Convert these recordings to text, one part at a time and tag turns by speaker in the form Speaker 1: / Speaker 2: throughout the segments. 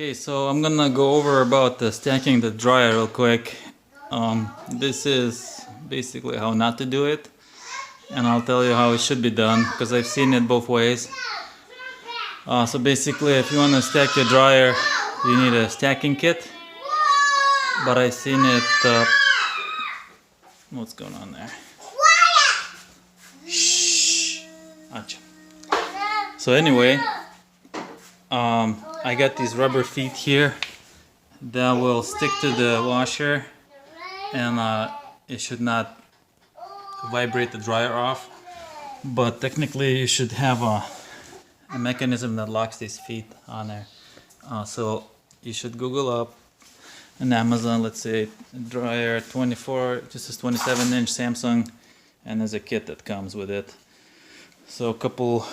Speaker 1: Okay, so I'm gonna go over about the stacking the dryer real quick. This is basically how not to do it, and I'll tell you how it should be done because I've seen it both ways. So basically, if you want to stack your dryer, you need a stacking kit. But I've seen it. What's going on there? Shh. Achha. So anyway, I got these rubber feet here that will stick to the washer, and it should not vibrate the dryer off. But technically, you should have a mechanism that locks these feet on there. So you should Google up on Amazon, let's say dryer 24, this is 27-inch Samsung, and there's a kit that comes with it. So a couple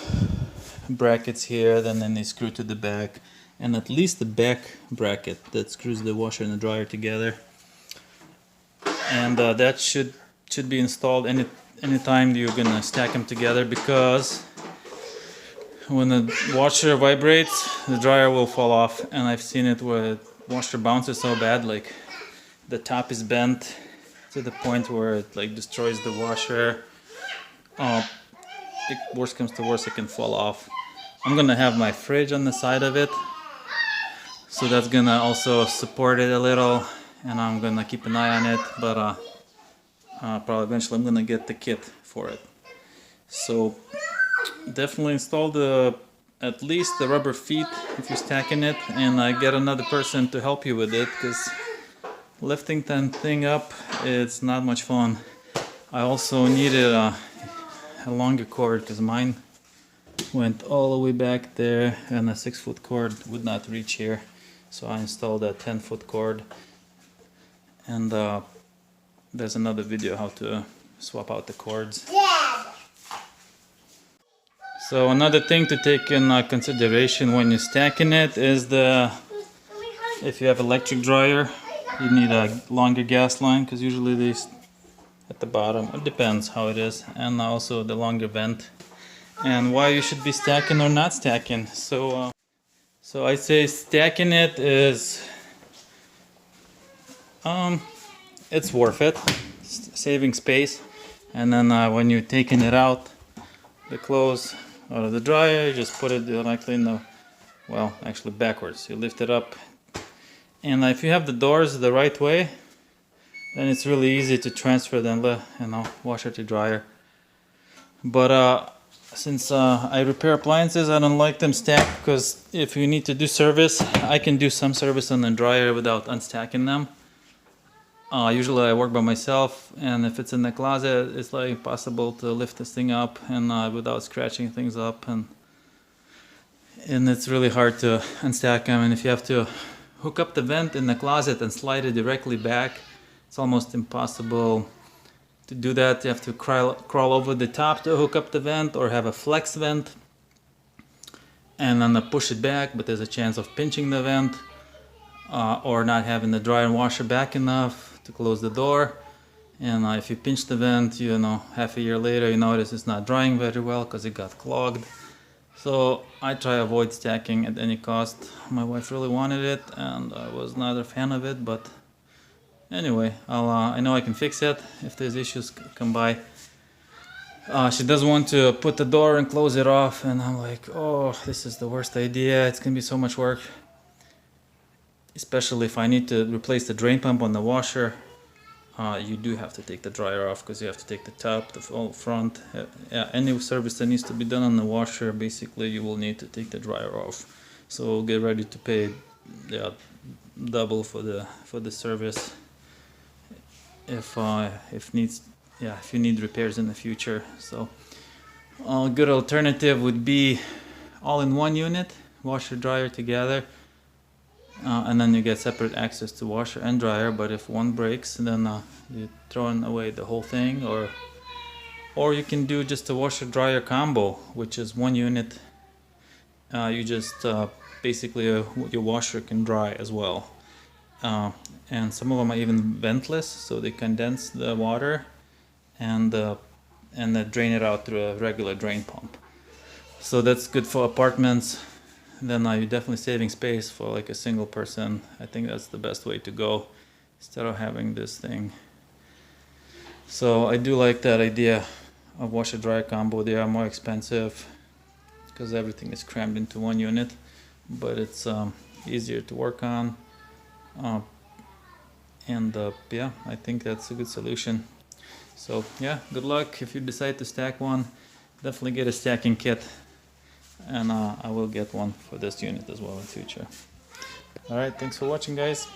Speaker 1: brackets here, then they screw to the back, and at least the back bracket that screws the washer and the dryer together. And that should be installed anytime you're gonna stack them together, because when the washer vibrates, the dryer will fall off, and I've seen it where the washer bounces so bad, like the top is bent to the point where it like destroys the washer. Worst comes to worst, it can fall off. I'm gonna have my fridge on the side of it, so that's gonna also support it a little, and I'm gonna keep an eye on it, but probably eventually I'm gonna get the kit for it. So definitely install at least the rubber feet if you're stacking it, and get another person to help you with it, because lifting that thing up, it's not much fun. I also needed a longer cord because mine went all the way back there, and a 6-foot cord would not reach here, so I installed a 10-foot cord. And there's another video how to swap out the cords. So another thing to take in consideration when you're stacking it is if you have electric dryer, you need a longer gas line, because usually these at the bottom, it depends how it is, and also the longer vent. And why you should be stacking or not stacking. So I say stacking it is it's worth it, saving space. And then when you're taking it out, the clothes out of the dryer, you just put it directly in the, well, actually backwards. You lift it up, and if you have the doors the right way, then it's really easy to transfer them, washer to dryer. But since I repair appliances, I don't like them stacked, because if you need to do service, I can do some service on the dryer without unstacking them. Usually I work by myself, and if it's in the closet, it's like impossible to lift this thing up and without scratching things up, and it's really hard to unstack them. And if you have to hook up the vent in the closet and slide it directly back, it's almost impossible to do that. You have to crawl over the top to hook up the vent, or have a flex vent and then push it back, but there's a chance of pinching the vent, or not having the dryer and washer back enough to close the door. And if you pinch the vent, half a year later, you notice it's not drying very well because it got clogged. So I try to avoid stacking at any cost. My wife really wanted it, and I was not a fan of it, but anyway, I know I can fix it if there's issues come by. She doesn't want to put the door and close it off, and I'm like, oh, this is the worst idea. It's gonna be so much work, especially if I need to replace the drain pump on the washer. You do have to take the dryer off, because you have to take the top, the whole front. Any service that needs to be done on the washer, basically you will need to take the dryer off. So get ready to pay double for the service if you need repairs in the future. So a good alternative would be all in one unit, washer dryer together. And then you get separate access to washer and dryer. But if one breaks, then you're throwing away the whole thing. Or you can do just a washer dryer combo, which is one unit. You just basically your washer can dry as well. And some of them are even ventless, so they condense the water and then drain it out through a regular drain pump. So that's good for apartments. then you're definitely saving space for like a single person. I think that's the best way to go instead of having this thing. So I do like that idea of washer dryer combo. They are more expensive because everything is crammed into one unit, but it's easier to work on. Yeah, I think that's a good solution. So yeah, good luck if you decide to stack one. Definitely get a stacking kit, and I will get one for this unit as well in future. All right, thanks for watching, guys.